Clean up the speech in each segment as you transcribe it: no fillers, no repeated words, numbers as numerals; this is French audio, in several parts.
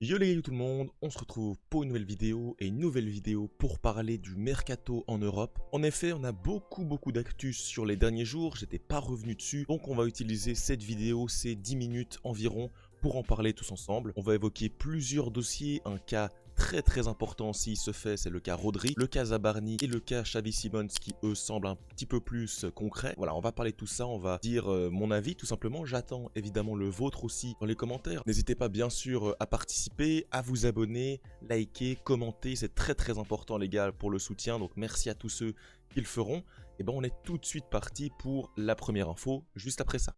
Yo les gars tout le monde, on se retrouve pour une nouvelle vidéo pour parler du mercato en Europe. En effet, on a beaucoup d'actus sur les derniers jours, j'étais pas revenu dessus, donc on va utiliser cette vidéo, c'est 10 minutes environ, pour en parler tous ensemble. On va évoquer plusieurs dossiers, un cas très important s'il se fait, c'est le cas Rodri, le cas Zabarni et le cas Xavi Simons qui eux semblent un petit peu plus concrets. Voilà, on va parler de tout ça, on va dire mon avis tout simplement. J'attends évidemment le vôtre aussi dans les commentaires. N'hésitez pas bien sûr à participer, à vous abonner, liker, commenter, c'est très important les gars pour le soutien, donc merci à tous ceux qui le feront. Et ben on est tout de suite parti pour la première info, juste après ça.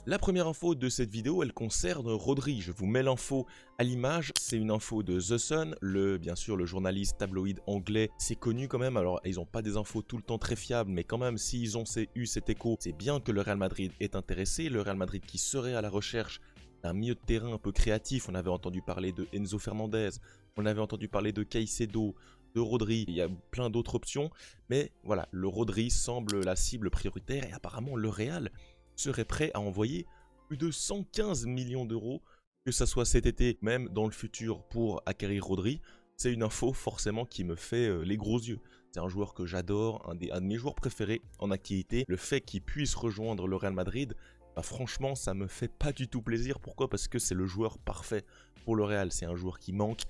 La première info de cette vidéo, elle concerne Rodri. Je vous mets l'info à l'image. C'est une info de The Sun, bien sûr le journaliste tabloïd anglais. C'est connu quand même. Alors ils n'ont pas des infos tout le temps très fiables, mais quand même s'ils ont eu cet écho, c'est bien que le Real Madrid est intéressé. Le Real Madrid qui serait à la recherche d'un milieu de terrain un peu créatif. On avait entendu parler de Enzo Fernandez, on avait entendu parler de Caicedo, de Rodri. Il y a plein d'autres options, mais voilà, le Rodri semble la cible prioritaire et apparemment le Real serait prêt à envoyer plus de 115 millions d'euros, que ça soit cet été, même dans le futur, pour acquérir Rodri. C'est une info forcément qui me fait les gros yeux. C'est un joueur que j'adore, un de mes joueurs préférés en activité. Le fait qu'il puisse rejoindre le Real Madrid, bah franchement ça me fait pas du tout plaisir. Pourquoi? Parce que c'est le joueur parfait pour le Real. C'est un joueur qui manque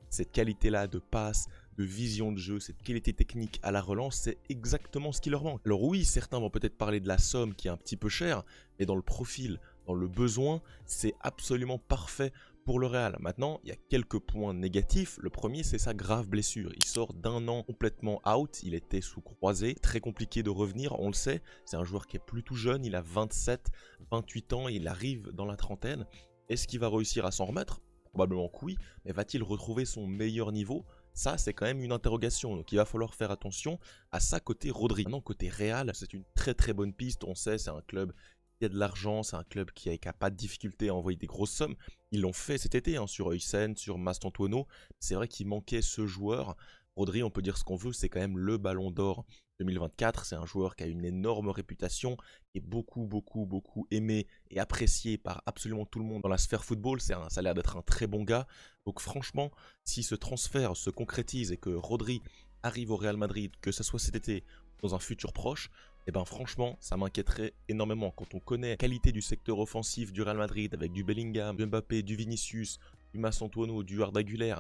cette qualité-là de passe, de vision de jeu, cette qualité technique à la relance, c'est exactement ce qui leur manque. Alors oui, certains vont peut-être parler de la somme qui est un petit peu chère, mais dans le profil, dans le besoin, c'est absolument parfait pour le Real. Maintenant, il y a quelques points négatifs. Le premier, c'est sa grave blessure. Il sort d'un an complètement out, il était sous croisé, très compliqué de revenir, on le sait. C'est un joueur qui est plutôt jeune, il a 27, 28 ans, il arrive dans la trentaine. Est-ce qu'il va réussir à s'en remettre? Probablement que oui, mais va-t-il retrouver son meilleur niveau? Ça, c'est quand même une interrogation, donc il va falloir faire attention à ça côté Rodri. Maintenant, côté Real, c'est une très bonne piste, on sait, c'est un club qui a de l'argent, c'est un club qui n'a pas de difficulté à envoyer des grosses sommes. Ils l'ont fait cet été, hein, sur Huysen, sur Mastantuono. C'est vrai qu'il manquait ce joueur. Rodri, on peut dire ce qu'on veut, c'est quand même le ballon d'or 2024. C'est un joueur qui a une énorme réputation, qui est beaucoup aimé et apprécié par absolument tout le monde dans la sphère football. Ça a l'air d'être un très bon gars. Donc franchement, si ce transfert se concrétise et que Rodri arrive au Real Madrid, que ce soit cet été ou dans un futur proche, et ben franchement, ça m'inquiéterait énormément. Quand on connaît la qualité du secteur offensif du Real Madrid avec du Bellingham, du Mbappé, du Vinicius, du Mastantuono, du Arda Güler,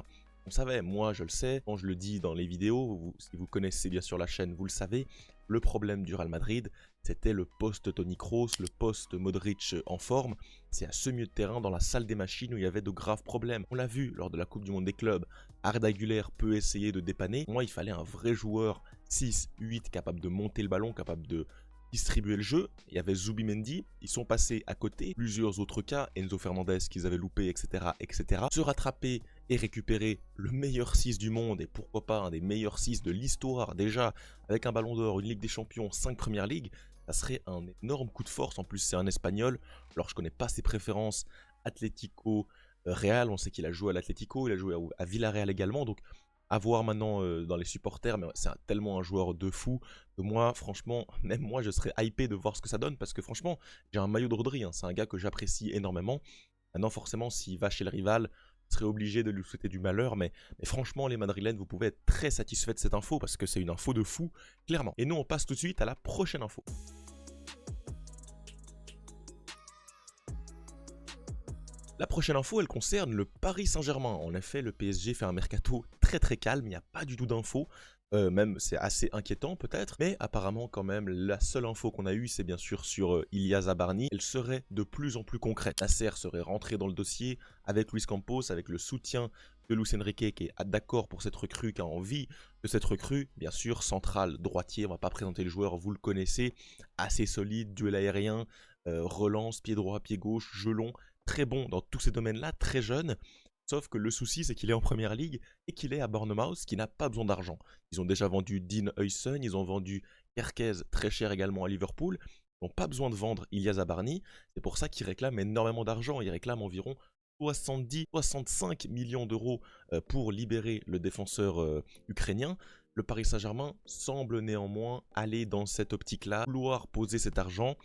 on savait, moi je le sais, quand je le dis dans les vidéos, si vous connaissez bien sûr la chaîne, vous le savez, le problème du Real Madrid, c'était le poste Toni Kroos, le poste Modric en forme. C'est à ce milieu de terrain, dans la salle des machines, où il y avait de graves problèmes. On l'a vu lors de la Coupe du Monde des clubs, Arda Güler peut essayer de dépanner. Moi, il fallait un vrai joueur 6, 8, capable de monter le ballon, capable de distribuer le jeu. Il y avait Zubimendi, ils sont passés à côté. Plusieurs autres cas, Enzo Fernandez qu'ils avaient loupé, etc. Se rattraper et récupérer le meilleur 6 du monde, et pourquoi pas un des meilleurs 6 de l'histoire, déjà, avec un ballon d'or, une Ligue des Champions, 5 premières ligues, ça serait un énorme coup de force. En plus, c'est un Espagnol. Alors, je connais pas ses préférences. Atlético, Real, on sait qu'il a joué à l'Atlético, il a joué à Villarreal également, donc à voir maintenant dans les supporters, mais c'est tellement un joueur de fou que moi, franchement, même moi, je serais hypé de voir ce que ça donne, parce que franchement, j'ai un maillot de Rodri, hein, c'est un gars que j'apprécie énormément. Maintenant, forcément, s'il va chez le rival, je serais obligé de lui souhaiter du malheur, mais franchement, les Madrilènes, vous pouvez être très satisfaits de cette info, parce que c'est une info de fou, clairement. Et nous, on passe tout de suite à la prochaine info. La prochaine info, elle concerne le Paris Saint-Germain. En effet, le PSG fait un mercato très calme, il n'y a pas du tout d'infos. Même c'est assez inquiétant peut-être, mais apparemment quand même la seule info qu'on a eue, c'est bien sûr sur Ilya Zabarni. Elle serait de plus en plus concrète. Nasser serait rentré dans le dossier avec Luis Campos, avec le soutien de Luis Enrique qui est d'accord pour cette recrue, qui a envie de cette recrue. Bien sûr, central, droitier, on va pas présenter le joueur, vous le connaissez, assez solide, duel aérien, relance, pied droit, pied gauche, jeu long, très bon dans tous ces domaines-là, très jeune. Sauf que le souci, c'est qu'il est en première ligue et qu'il est à Bournemouth, qui n'a pas besoin d'argent. Ils ont déjà vendu Dean Huysen, ils ont vendu Kerkez très cher également à Liverpool. Ils n'ont pas besoin de vendre Ilya Zabarni. C'est pour ça qu'ils réclament énormément d'argent. Ils réclament environ 70-65 millions d'euros pour libérer le défenseur ukrainien. Le Paris Saint-Germain semble néanmoins aller dans cette optique-là, vouloir poser cet argent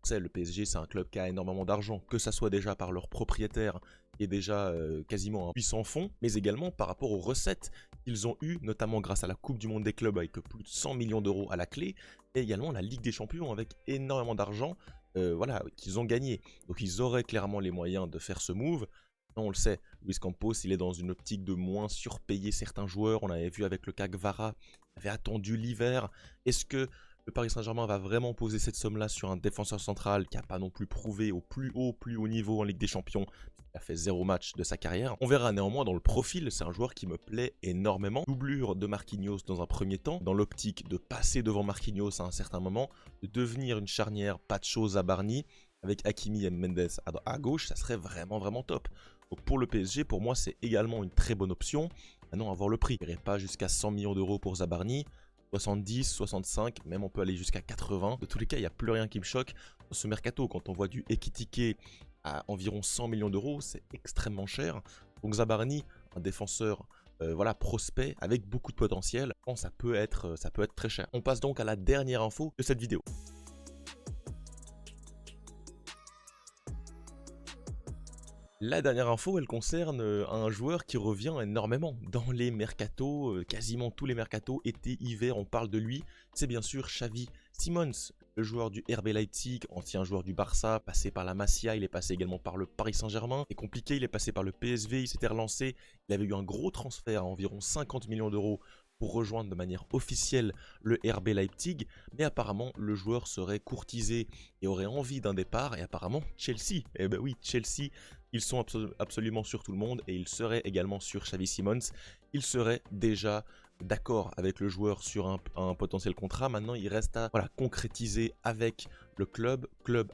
On sait, le PSG, c'est un club qui a énormément d'argent, que ça soit déjà par leur propriétaire, qui est déjà quasiment un puissant fonds, mais également par rapport aux recettes qu'ils ont eues, notamment grâce à la Coupe du Monde des clubs avec plus de 100 millions d'euros à la clé, et également la Ligue des Champions avec énormément d'argent voilà, qu'ils ont gagné. Donc ils auraient clairement les moyens de faire ce move. On le sait, Luis Campos, il est dans une optique de moins surpayer certains joueurs. On avait vu avec le cas Gvara, il avait attendu l'hiver. Est-ce que le Paris Saint-Germain va vraiment poser cette somme-là sur un défenseur central qui n'a pas non plus prouvé au plus haut niveau en Ligue des Champions? Il a fait 0 match de sa carrière. On verra néanmoins dans le profil, c'est un joueur qui me plaît énormément. Doublure de Marquinhos dans un premier temps, dans l'optique de passer devant Marquinhos à un certain moment, de devenir une charnière Pacho-Zabarni, avec Hakimi et Mendes à gauche, ça serait vraiment top. Donc pour le PSG, pour moi, c'est également une très bonne option. Maintenant, à voir le prix. Je n'irai pas jusqu'à 100 millions d'euros pour Zabarni. 70, 65, même on peut aller jusqu'à 80. De tous les cas, il n'y a plus rien qui me choque. Dans ce mercato, quand on voit du Ekitike à environ 100 millions d'euros, c'est extrêmement cher. Donc Zabarni, un défenseur voilà, prospect avec beaucoup de potentiel, je pense que ça peut être très cher. On passe donc à la dernière info de cette vidéo. La dernière info, elle concerne un joueur qui revient énormément dans les mercatos, quasiment tous les mercatos, été, hiver, on parle de lui. C'est bien sûr Xavi Simons, le joueur du RB Leipzig, ancien joueur du Barça, passé par la Masia, il est passé également par le Paris Saint-Germain. C'est compliqué, il est passé par le PSV, il s'était relancé, il avait eu un gros transfert à environ 50 millions d'euros pour rejoindre de manière officielle le RB Leipzig, mais apparemment le joueur serait courtisé et aurait envie d'un départ, et apparemment Chelsea, eh ben oui, Chelsea, ils sont absolument sur tout le monde, et ils seraient également sur Xavi Simons, ils seraient déjà d'accord avec le joueur sur un potentiel contrat. Maintenant il reste à concrétiser avec le club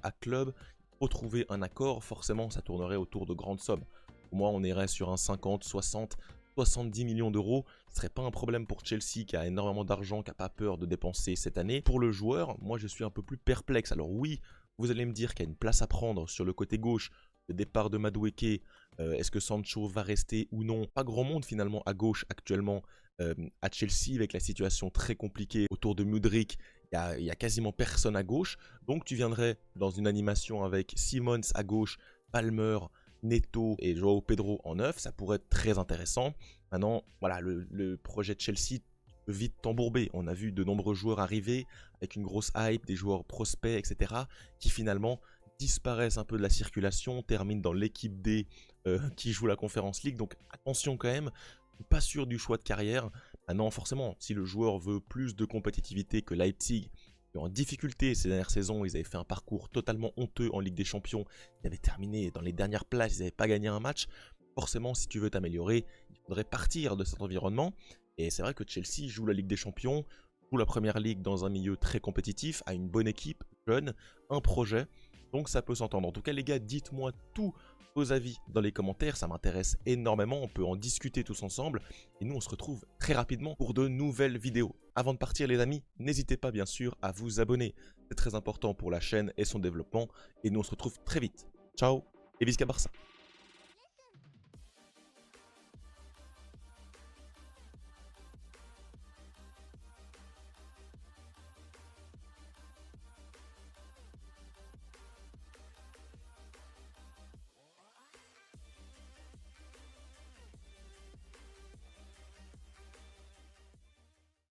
à club, pour trouver un accord. Forcément ça tournerait autour de grandes sommes. Pour moi on irait sur un 50, 60, 70 millions d'euros, ce ne serait pas un problème pour Chelsea qui a énormément d'argent, qui n'a pas peur de dépenser cette année. Pour le joueur, moi je suis un peu plus perplexe. Alors oui, vous allez me dire qu'il y a une place à prendre sur le côté gauche, le départ de Madueke, est-ce que Sancho va rester ou non? Pas grand monde finalement à gauche actuellement à Chelsea, avec la situation très compliquée autour de Mudryk. Il y a quasiment personne à gauche, donc tu viendrais dans une animation avec Simons à gauche, Palmer, Neto et Joao Pedro en neuf, ça pourrait être très intéressant. Maintenant, voilà, le projet de Chelsea peut vite t'embourber. On a vu de nombreux joueurs arriver avec une grosse hype, des joueurs prospects, etc., qui finalement disparaissent un peu de la circulation, terminent dans l'équipe D qui joue la Conference League. Donc attention quand même, je suis pas sûr du choix de carrière. Maintenant, forcément, si le joueur veut plus de compétitivité que Leipzig, en difficulté ces dernières saisons, ils avaient fait un parcours totalement honteux en Ligue des Champions, ils avaient terminé dans les dernières places, ils n'avaient pas gagné un match. Forcément, si tu veux t'améliorer, il faudrait partir de cet environnement. Et c'est vrai que Chelsea joue la Ligue des Champions, joue la Première Ligue dans un milieu très compétitif, a une bonne équipe, jeune, un projet, donc ça peut s'entendre. En tout cas les gars, dites-moi tous vos avis dans les commentaires, ça m'intéresse énormément, on peut en discuter tous ensemble, et nous on se retrouve très rapidement pour de nouvelles vidéos. Avant de partir les amis, n'hésitez pas bien sûr à vous abonner, c'est très important pour la chaîne et son développement, et nous on se retrouve très vite. Ciao et Visca Barça.